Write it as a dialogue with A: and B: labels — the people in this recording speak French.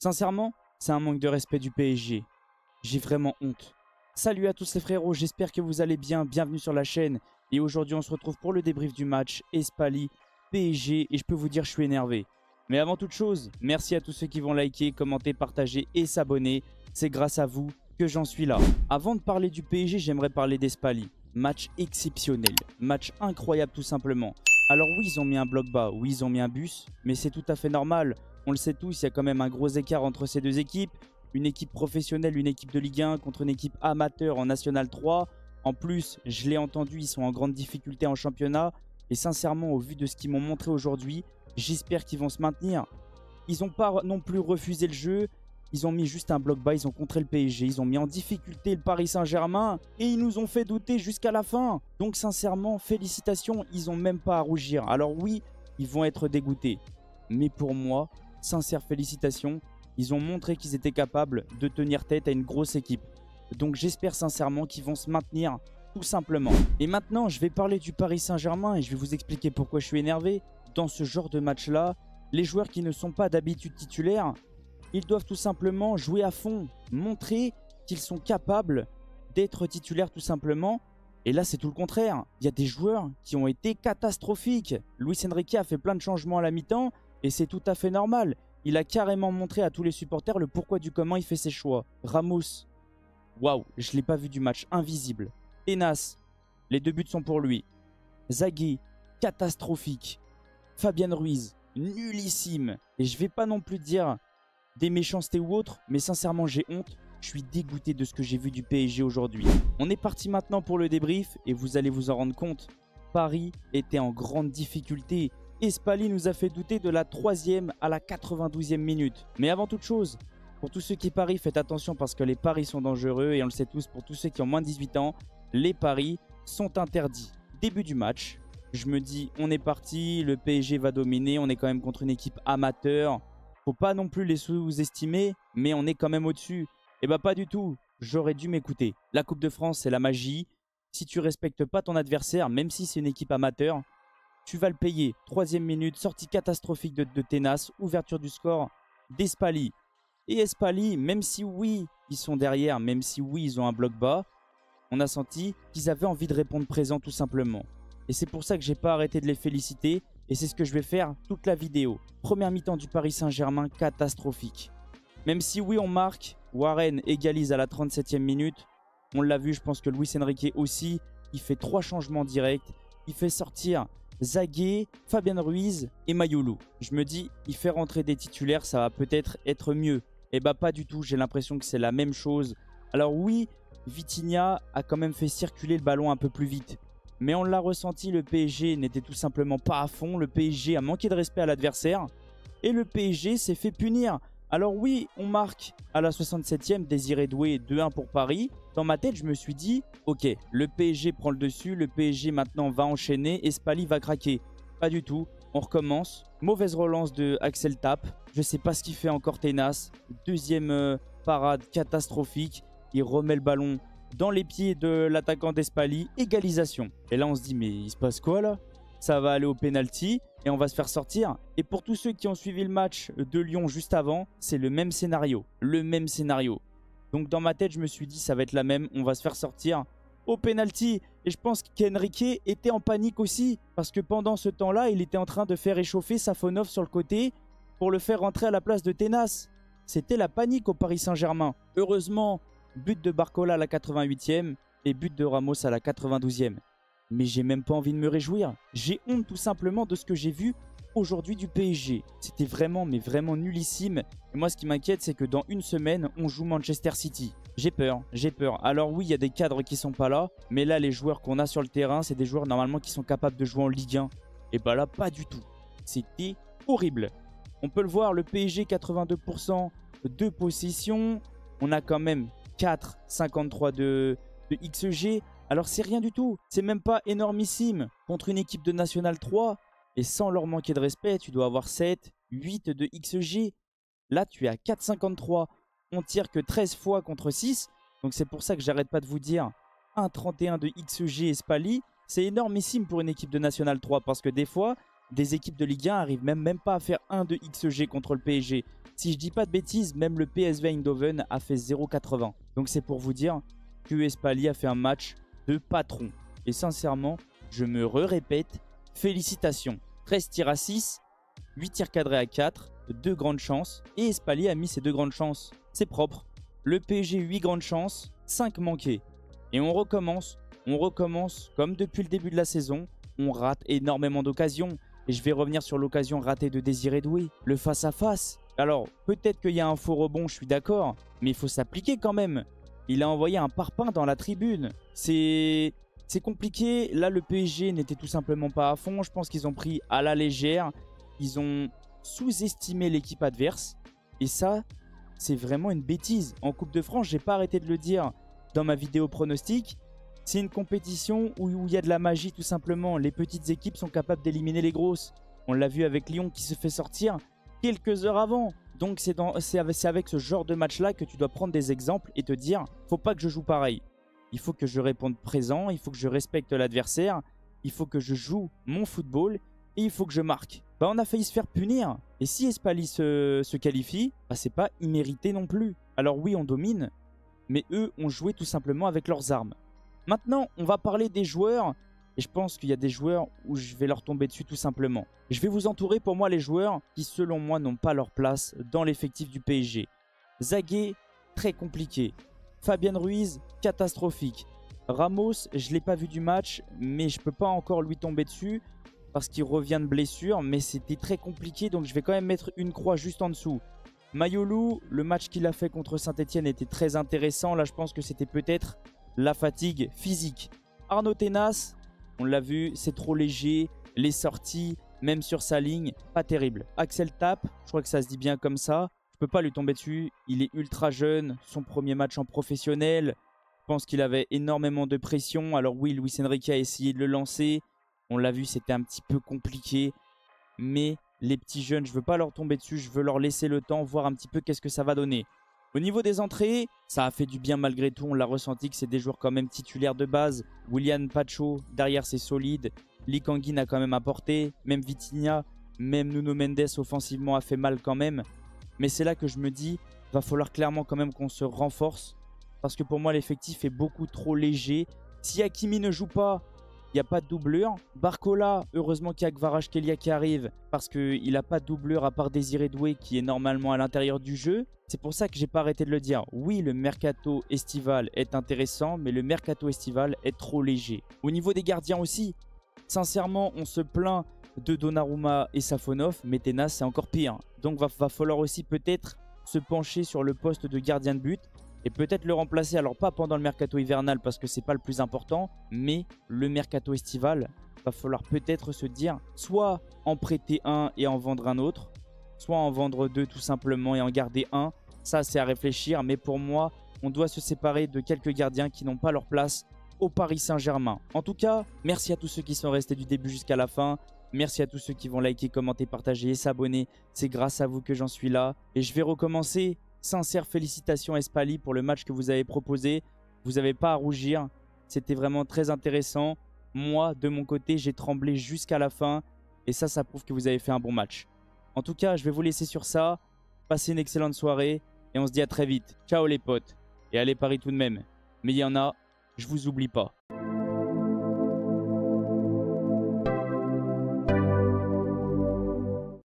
A: Sincèrement, c'est un manque de respect du PSG. J'ai vraiment honte. Salut à tous les frérots, j'espère que vous allez bien. Bienvenue sur la chaîne. Et aujourd'hui, on se retrouve pour le débrief du match Espali-PSG. Et je peux vous dire, je suis énervé. Mais avant toute chose, merci à tous ceux qui vont liker, commenter, partager et s'abonner. C'est grâce à vous que j'en suis là. Avant de parler du PSG, j'aimerais parler d'Espali. Match exceptionnel. Match incroyable tout simplement. Alors oui, ils ont mis un bloc bas. Oui, ils ont mis un bus. Mais c'est tout à fait normal. On le sait tous, il y a quand même un gros écart entre ces deux équipes. Une équipe professionnelle, une équipe de Ligue 1 contre une équipe amateur en National 3. En plus, je l'ai entendu, ils sont en grande difficulté en championnat. Et sincèrement, au vu de ce qu'ils m'ont montré aujourd'hui, j'espère qu'ils vont se maintenir. Ils n'ont pas non plus refusé le jeu. Ils ont mis juste un bloc bas, ils ont contré le PSG. Ils ont mis en difficulté le Paris Saint-Germain. Et ils nous ont fait douter jusqu'à la fin. Donc sincèrement, félicitations, ils n'ont même pas à rougir. Alors oui, ils vont être dégoûtés. Mais pour moi, sincères félicitations. Ils ont montré qu'ils étaient capables de tenir tête à une grosse équipe. Donc j'espère sincèrement qu'ils vont se maintenir tout simplement. Et maintenant, je vais parler du Paris Saint-Germain et je vais vous expliquer pourquoi je suis énervé. Dans ce genre de match-là, les joueurs qui ne sont pas d'habitude titulaires, ils doivent tout simplement jouer à fond, montrer qu'ils sont capables d'être titulaires tout simplement. Et là, c'est tout le contraire. Il y a des joueurs qui ont été catastrophiques. Luis Enrique a fait plein de changements à la mi-temps et c'est tout à fait normal. Il a carrément montré à tous les supporters le pourquoi du comment il fait ses choix. Ramos, waouh, je ne l'ai pas vu du match, invisible. Tenas, les 2 buts sont pour lui. Zaghi, catastrophique. Fabien Ruiz, nullissime. Et je ne vais pas non plus dire des méchancetés ou autres, mais sincèrement j'ai honte. Je suis dégoûté de ce que j'ai vu du PSG aujourd'hui. On est parti maintenant pour le débrief et vous allez vous en rendre compte. Paris était en grande difficulté. Espali nous a fait douter de la 3e à la 92e minute. Mais avant toute chose, pour tous ceux qui parient, faites attention parce que les paris sont dangereux. Et on le sait tous, pour tous ceux qui ont moins de 18 ans, les paris sont interdits. Début du match, je me dis, on est parti, le PSG va dominer. On est quand même contre une équipe amateur. Faut pas non plus les sous-estimer, mais on est quand même au-dessus. Et bah pas du tout, j'aurais dû m'écouter. La Coupe de France, c'est la magie. Si tu respectes pas ton adversaire, même si c'est une équipe amateur, tu vas le payer. 3e minute, sortie catastrophique de Tenas, ouverture du score d'Espali. Et Espali, même si oui, ils sont derrière, même si oui, ils ont un bloc bas, on a senti qu'ils avaient envie de répondre présent tout simplement. Et c'est pour ça que j'ai pas arrêté de les féliciter. Et c'est ce que je vais faire toute la vidéo. Première mi-temps du Paris Saint-Germain, catastrophique. Même si oui, on marque, Warren égalise à la 37e minute. On l'a vu, je pense que Luis Enrique aussi. Il fait 3 changements directs. Il fait sortir Zaghi, Fabien Ruiz et Mayulu. Je me dis, il fait rentrer des titulaires, ça va peut-être être mieux. Et bah pas du tout, j'ai l'impression que c'est la même chose. Alors oui, Vitinha a quand même fait circuler le ballon un peu plus vite. Mais on l'a ressenti, le PSG n'était tout simplement pas à fond. Le PSG a manqué de respect à l'adversaire. Et le PSG s'est fait punir. Alors oui, on marque à la 67e, Désiré Doué, 2-1 pour Paris. Dans ma tête, je me suis dit, ok, le PSG prend le dessus, le PSG maintenant va enchaîner, Espali va craquer. Pas du tout, on recommence. Mauvaise relance de Axel Tapp. Je ne sais pas ce qu'il fait encore Tenas. 2e parade catastrophique. Il remet le ballon dans les pieds de l'attaquant d'Espali. Égalisation. Et là, on se dit, mais il se passe quoi là? Ça va aller au penalty et on va se faire sortir. Et pour tous ceux qui ont suivi le match de Lyon juste avant, c'est le même scénario. Le même scénario. Donc dans ma tête, je me suis dit, ça va être la même. On va se faire sortir au penalty. Et je pense qu'Enrique était en panique aussi. Parce que pendant ce temps-là, il était en train de faire échauffer Safonov sur le côté pour le faire rentrer à la place de Tenas. C'était la panique au Paris Saint-Germain. Heureusement, but de Barcola à la 88e et but de Ramos à la 92e. Mais j'ai même pas envie de me réjouir. J'ai honte tout simplement de ce que j'ai vu aujourd'hui du PSG. C'était vraiment, mais vraiment nullissime. Et moi, ce qui m'inquiète, c'est que dans une semaine, on joue Manchester City. J'ai peur, j'ai peur. Alors oui, il y a des cadres qui sont pas là. Mais là, les joueurs qu'on a sur le terrain, c'est des joueurs normalement qui sont capables de jouer en Ligue 1. Et bah là, pas du tout. C'était horrible. On peut le voir, le PSG, 82% de possession. On a quand même 4,53 de XG. Alors c'est rien du tout, c'est même pas énormissime contre une équipe de National 3. Et sans leur manquer de respect, tu dois avoir 7, 8 de XG. Là tu es à 4,53. On tire que 13 fois contre 6. Donc c'est pour ça que j'arrête pas de vous dire 1,31 de XG Espali. C'est énormissime pour une équipe de National 3. Parce que des fois, des équipes de Ligue 1 arrivent même pas à faire 1 de XG contre le PSG. Si je dis pas de bêtises, même le PSV Eindhoven a fait 0,80. Donc c'est pour vous dire que Espali a fait un match de patron. Et sincèrement, je me répète, félicitations. 13 tirs à 6, 8 tirs cadrés à 4, 2 grandes chances. Et Espali a mis ses 2 grandes chances. C'est propre. Le PSG, 8 grandes chances, 5 manquées. Et on recommence comme depuis le début de la saison. On rate énormément d'occasions. Et je vais revenir sur l'occasion ratée de Désiré Doué. Le face-à-face. Alors, peut-être qu'il y a un faux rebond, je suis d'accord. Mais il faut s'appliquer quand même. Il a envoyé un parpaing dans la tribune. C'est compliqué. Là, le PSG n'était tout simplement pas à fond. Je pense qu'ils ont pris à la légère. Ils ont sous-estimé l'équipe adverse. Et ça, c'est vraiment une bêtise. En Coupe de France, j'ai pas arrêté de le dire dans ma vidéo pronostic. C'est une compétition où il y a de la magie tout simplement. Les petites équipes sont capables d'éliminer les grosses. On l'a vu avec Lyon qui se fait sortir quelques heures avant. Donc c'est avec ce genre de match-là que tu dois prendre des exemples et te dire, faut pas que je joue pareil. Il faut que je réponde présent, il faut que je respecte l'adversaire, il faut que je joue mon football et il faut que je marque. Bah, on a failli se faire punir. Et si Espali se qualifie, bah, c'est pas immérité non plus. Alors oui, on domine, mais eux ont joué tout simplement avec leurs armes. Maintenant, on va parler des joueurs. Et je pense qu'il y a des joueurs où je vais leur tomber dessus tout simplement. Je vais vous entourer pour moi les joueurs qui selon moi n'ont pas leur place dans l'effectif du PSG. Zagué, très compliqué. Fabien Ruiz, catastrophique. Ramos, je ne l'ai pas vu du match, mais je ne peux pas encore lui tomber dessus parce qu'il revient de blessure. Mais c'était très compliqué, donc je vais quand même mettre une croix juste en dessous. Mayolou, le match qu'il a fait contre Saint-Etienne était très intéressant. Là, je pense que c'était peut-être la fatigue physique. Arnaud Tenas, on l'a vu, c'est trop léger. Les sorties, même sur sa ligne, pas terrible. Axel Tapp, je crois que ça se dit bien comme ça. Je peux pas lui tomber dessus. Il est ultra jeune. Son premier match en professionnel. Je pense qu'il avait énormément de pression. Alors oui, Luis Enrique a essayé de le lancer. On l'a vu, c'était un petit peu compliqué. Mais les petits jeunes, je veux pas leur tomber dessus. Je veux leur laisser le temps, voir un petit peu qu'est-ce que ça va donner. Au niveau des entrées, ça a fait du bien malgré tout. On l'a ressenti que c'est des joueurs quand même titulaires de base. Willian Pacho, derrière c'est solide. Lee Kangin a quand même apporté. Même Vitinha, même Nuno Mendes offensivement a fait mal quand même. Mais c'est là que je me dis, va falloir clairement quand même qu'on se renforce. Parce que pour moi, l'effectif est beaucoup trop léger. Si Hakimi ne joue pas, il n'y a pas de doublure. Barcola, heureusement qu'il y a Kvaratskhelia qui arrive parce qu'il n'a pas de doublure à part Désiré Doué qui est normalement à l'intérieur du jeu. C'est pour ça que j'ai pas arrêté de le dire. Oui, le mercato estival est intéressant, mais le mercato estival est trop léger. Au niveau des gardiens aussi, sincèrement, on se plaint de Donnarumma et Safonov, mais Tenas, c'est encore pire. Donc va falloir aussi peut-être se pencher sur le poste de gardien de but et peut-être le remplacer. Alors pas pendant le mercato hivernal parce que c'est pas le plus important, mais le mercato estival, va falloir peut-être se dire soit en prêter un et en vendre un autre, soit en vendre deux tout simplement et en garder un. Ça, c'est à réfléchir, mais pour moi, on doit se séparer de quelques gardiens qui n'ont pas leur place au Paris Saint-Germain. En tout cas, merci à tous ceux qui sont restés du début jusqu'à la fin. Merci à tous ceux qui vont liker, commenter, partager et s'abonner. C'est grâce à vous que j'en suis là. Et je vais recommencer. Sincères félicitations Espali pour le match que vous avez proposé. Vous n'avez pas à rougir. C'était vraiment très intéressant. Moi, de mon côté, j'ai tremblé jusqu'à la fin. Et ça prouve que vous avez fait un bon match. En tout cas, je vais vous laisser sur ça. Passez une excellente soirée. Et on se dit à très vite. Ciao les potes. Et allez Paris tout de même. Mais il y en a, je vous oublie pas.